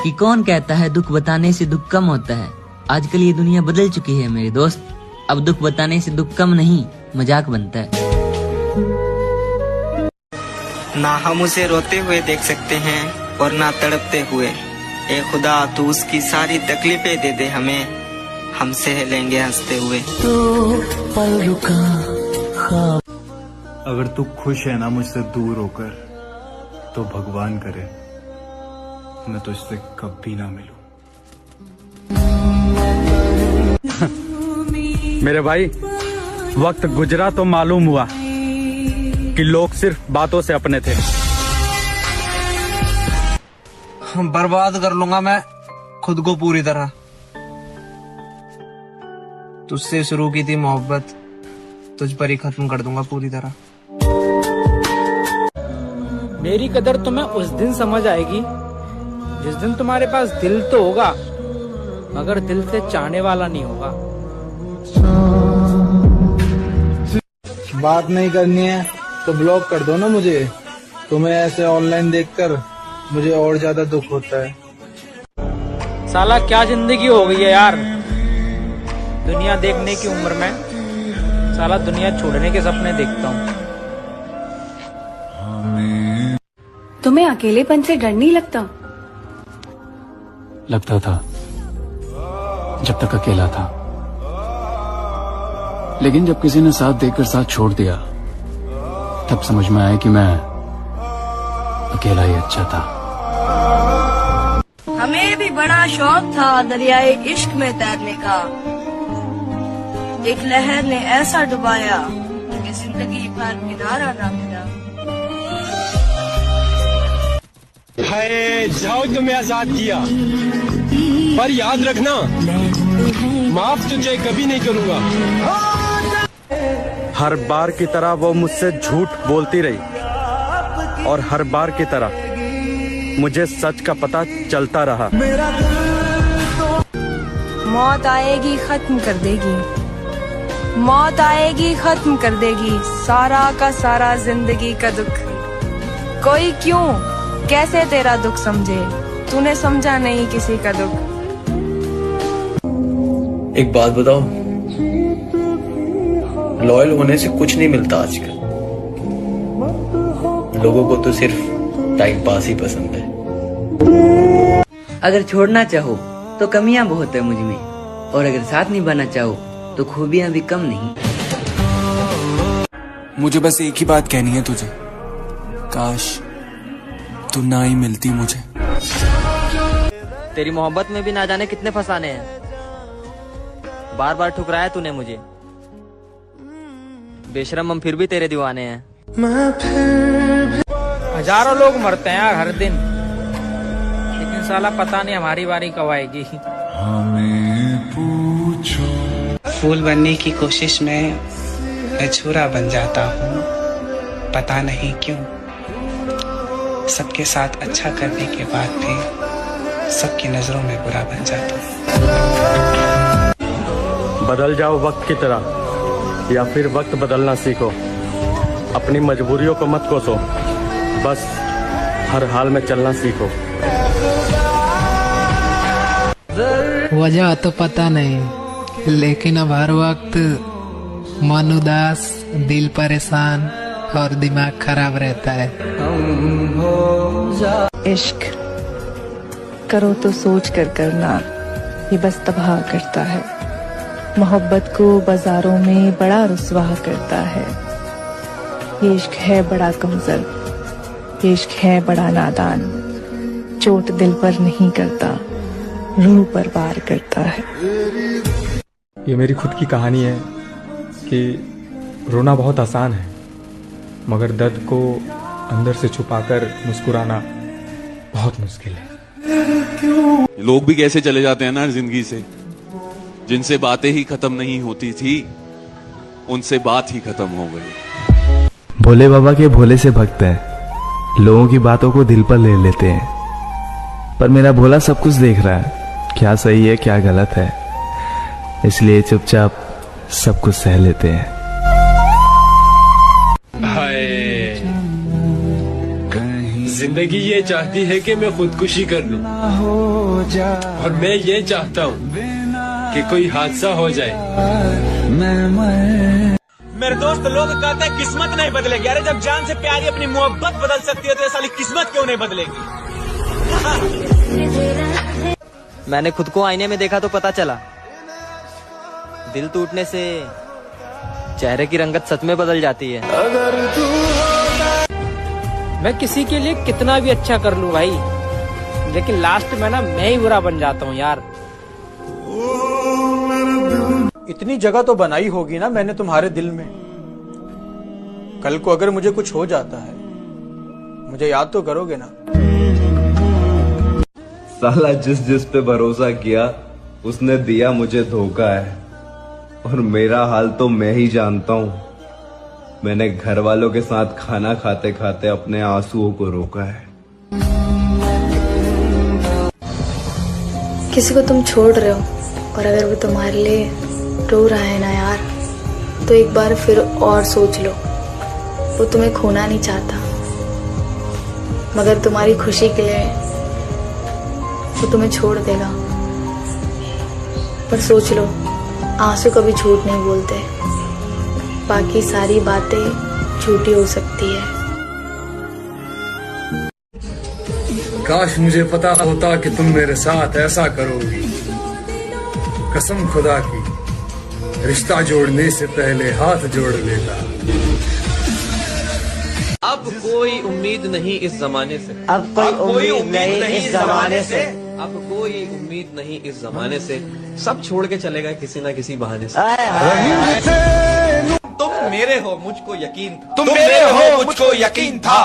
कि कौन कहता है दुख बताने से दुख कम होता है। आजकल ये दुनिया बदल चुकी है मेरे दोस्त। अब दुख बताने से दुख कम नहीं, मजाक बनता है। ना हम उसे रोते हुए देख सकते हैं और ना तड़पते हुए। ए खुदा तू उसकी सारी तकलीफें दे दे हमें, हम सह लेंगे हंसते हुए। तो पल रुका। अगर तू खुश है ना मुझसे दूर होकर, तो भगवान करे मैं तुझसे कभी ना मिलूं। मेरे भाई, वक्त गुजरा तो मालूम हुआ कि लोग सिर्फ बातों से अपने थे। बर्बाद कर लूंगा मैं खुद को पूरी तरह। तुझसे शुरू की थी मोहब्बत, तुझ पर ही खत्म कर दूंगा पूरी तरह। मेरी कदर तुम्हें उस दिन समझ आएगी जिस दिन तुम्हारे पास दिल तो होगा, मगर दिल से चाहने वाला नहीं होगा। बात नहीं करनी है तो ब्लॉक कर दो ना मुझे। तुम्हें ऐसे ऑनलाइन देखकर मुझे और ज्यादा दुख होता है। साला क्या जिंदगी हो गई है यार। दुनिया देखने की उम्र में साला दुनिया छोड़ने के सपने देखता हूँ। तुम्हें अकेलेपन से डर नहीं लगता? लगता था जब तक अकेला था, लेकिन जब किसी ने साथ देकर साथ छोड़ दिया तब समझ में आया कि मैं अकेला ही अच्छा था। हमें भी बड़ा शौक था दरियाए इश्क में तैरने का। एक लहर ने ऐसा डुबाया कि जिंदगी भर किनारा ना मिला। हाय जाओ, तुम्हें आजाद किया, पर याद रखना माफ तुझे कभी नहीं करूंगा। हर बार की तरह वो मुझसे झूठ बोलती रही और हर बार की तरह मुझे सच का पता चलता रहा। मौत आएगी खत्म कर देगी, मौत आएगी खत्म कर देगी सारा का सारा जिंदगी का दुख। कोई क्यों कैसे तेरा दुख समझे, तूने समझा नहीं किसी का दुख। एक बात बताओ, लॉयल होने से कुछ नहीं मिलता आजकल। लोगों को तो सिर्फ टाइम पास ही पसंद है। अगर छोड़ना चाहो तो कमियां बहुत है मुझ में, और अगर साथ निभाना चाहो तो खूबियां भी कम नहीं। मुझे बस एक ही बात कहनी है तुझे, काश तू ना ही मिलती मुझे। तेरी मोहब्बत में भी ना जाने कितने फसाने हैं। बार बार ठुकराया तूने मुझे, बेशरम हम फिर भी तेरे दीवाने हैं। हजारों लोग मरते हैं यार हर दिन, लेकिन साला पता नहीं हमारी बारी कब आएगी। फूल बनने की कोशिश में मैं छुरा बन जाता हूँ, पता नहीं क्यों। सबके साथ अच्छा करने के बाद भी सबकी नजरों में बुरा बन जाता हूँ। बदल जाओ वक्त की तरह, या फिर वक्त बदलना सीखो। अपनी मजबूरियों को मत कोसो, बस हर हाल में चलना सीखो। वजह तो पता नहीं, लेकिन अब हर वक्त मन उदास, दिल परेशान और दिमाग खराब रहता है। इश्क करो तो सोच कर करना, ये बस तबाह करता है। मोहब्बत को बाजारों में बड़ा रुस्वा करता है। ये इश्क है बड़ा कमजोर, ये इश्क है बड़ा नादान। चोट दिल पर नहीं करता, रूह पर वार करता है। ये मेरी खुद की कहानी है कि रोना बहुत आसान है, मगर दर्द को अंदर से छुपाकर मुस्कुराना बहुत मुश्किल है। लोग भी कैसे चले जाते हैं ना जिंदगी से, जिनसे बातें ही खत्म नहीं होती थी उनसे बात ही खत्म हो गई। भोले बाबा के भोले से भक्त हैं, लोगों की बातों को दिल पर ले लेते हैं, पर मेरा भोला सब कुछ देख रहा है, क्या सही है क्या गलत है, इसलिए चुपचाप सब कुछ सह लेते हैं। जिंदगी ये चाहती है कि मैं खुदकुशी कर लूं और मैं ये चाहता हूँ कि कोई हादसा हो जाए। मेरे दोस्त लोग कहते हैं किस्मत नहीं बदलेगी। अरे जब जान से प्यारी अपनी मोहब्बत बदल सकती है तो ये साली किस्मत क्यों नहीं बदलेगी? मैंने खुद को आईने में देखा तो पता चला, दिल टूटने से चेहरे की रंगत सच में बदल जाती है। मैं किसी के लिए कितना भी अच्छा कर लूं भाई, लेकिन लास्ट में ना मैं ही बुरा बन जाता हूँ यार। इतनी जगह तो बनाई होगी ना मैंने तुम्हारे दिल में। कल को अगर मुझे कुछ हो जाता है मुझे याद तो करोगे ना। साला जिस पे भरोसा किया उसने दिया मुझे धोखा है, और मेरा हाल तो मैं ही जानता हूँ। मैंने घर वालों के साथ खाना खाते खाते अपने आंसुओं को रोका है। किसी को तुम छोड़ रहे हो और अगर वो तुम्हारे लिए रो रहा है ना यार, तो एक बार फिर और सोच लो। वो तुम्हें खोना नहीं चाहता, मगर तुम्हारी खुशी के लिए वो तुम्हें छोड़ देगा। पर सोच लो, आंसू कभी झूठ नहीं बोलते, बाकी सारी बातें झूठी हो सकती है। काश मुझे पता होता कि तुम मेरे साथ ऐसा करोगी। कसम खुदा की, रिश्ता जोड़ने से पहले हाथ जोड़ लेता। अब कोई उम्मीद नहीं इस जमाने से, अब कोई उम्मीद नहीं इस जमाने से, अब कोई उम्मीद नहीं इस जमाने से। सब छोड़ के चले गए किसी ना किसी बहाने से। तुम मेरे हो मुझको यकीन था, तुम मेरे हो मुझको यकीन था।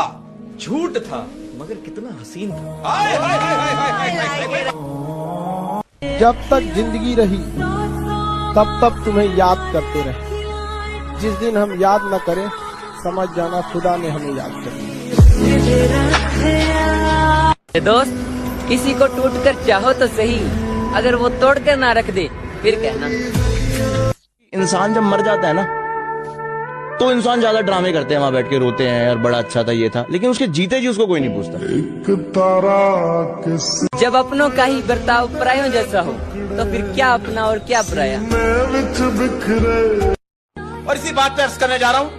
झूठ था मगर कितना हसीन था। जब तक जिंदगी रही तब तक तुम्हें याद करते रहे। जिस दिन हम याद न करें समझ जाना खुदा ने हमें याद कर दिया। दोस्त, किसी को टूट कर चाहो तो सही, अगर वो तोड़ कर ना रख दे फिर कहना। इंसान जब मर जाता है ना तो इंसान ज्यादा ड्रामे करते हैं, वहां बैठ के रोते हैं यार बड़ा अच्छा था ये था, लेकिन उसके जीते जी उसको कोई नहीं पूछता। जब अपनों का ही बर्ताव परायों जैसा हो तो फिर क्या अपना और क्या पराया। और इसी बात पे अर्ज करने जा रहा हूँ,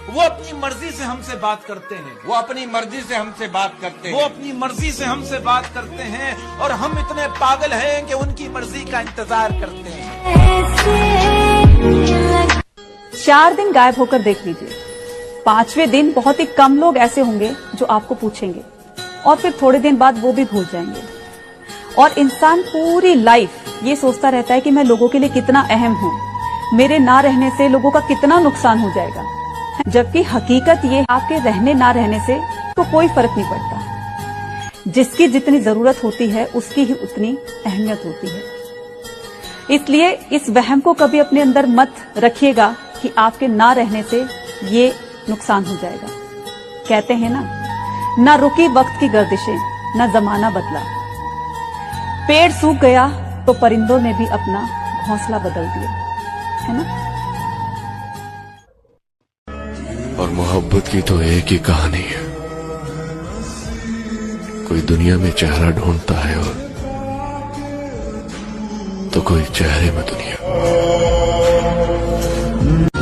वो अपनी मर्जी से हमसे बात करते हैं, वो अपनी मर्जी से हमसे बात करते हैं, वो अपनी मर्जी से हमसे बात करते हैं, और हम इतने पागल हैं कि उनकी मर्जी का इंतजार करते हैं। 4 दिन गायब होकर देख लीजिए, 5वें दिन बहुत ही कम लोग ऐसे होंगे जो आपको पूछेंगे, और फिर थोड़े दिन बाद वो भी भूल जाएंगे। और इंसान पूरी लाइफ ये सोचता रहता है कि मैं लोगों के लिए कितना अहम हूँ, मेरे ना रहने से लोगों का कितना नुकसान हो जाएगा। जबकि हकीकत ये, आपके रहने ना रहने से तो कोई फर्क नहीं पड़ता। जिसकी जितनी जरूरत होती है उसकी ही उतनी अहमियत होती है। इसलिए इस वहम को कभी अपने अंदर मत रखिएगा कि आपके ना रहने से ये नुकसान हो जाएगा। कहते हैं ना रुकी वक्त की गर्दिशें, ना जमाना बदला। पेड़ सूख गया तो परिंदों ने भी अपना घोंसला बदल दिया, है ना। और मोहब्बत की तो एक ही कहानी है, कोई दुनिया में चेहरा ढूंढता है और तो कोई चेहरे में दुनिया।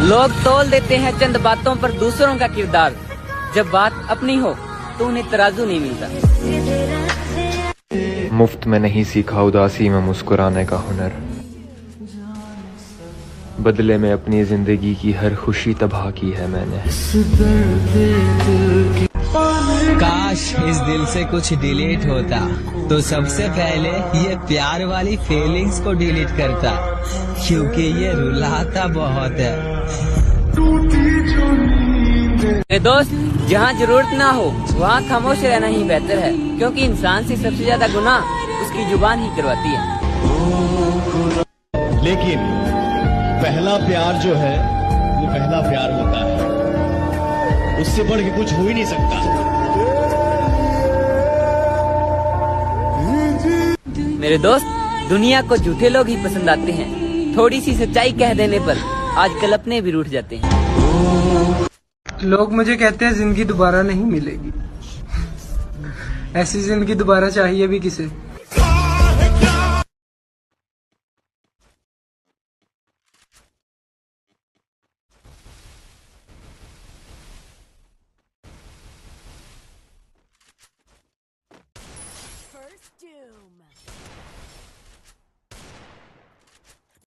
लोग तौल देते हैं चंद बातों पर दूसरों का किरदार, जब बात अपनी हो तो उन्हें तराजू नहीं मिलता। मुफ्त में नहीं सीखा उदासी में मुस्कुराने का हुनर, बदले में अपनी जिंदगी की हर खुशी तबाह की है मैंने। काश इस दिल से कुछ डिलीट होता तो सबसे पहले ये प्यार वाली फीलिंग्स को डिलीट करता, क्योंकि ये रुलाता बहुत है। दोस्त, जहाँ जरूरत ना हो वहाँ खामोश रहना ही बेहतर है, क्योंकि इंसान से सबसे ज्यादा गुनाह उसकी जुबान ही करवाती है। लेकिन पहला प्यार जो है वो पहला प्यार होता है, उससे बढ़ के कुछ हो ही नहीं सकता। मेरे दोस्त, दुनिया को झूठे लोग ही पसंद आते हैं, थोड़ी सी सच्चाई कह देने पर आजकल अपने भी रूठ जाते हैं। लोग मुझे कहते हैं जिंदगी दोबारा नहीं मिलेगी, ऐसी जिंदगी दोबारा चाहिए भी किसे।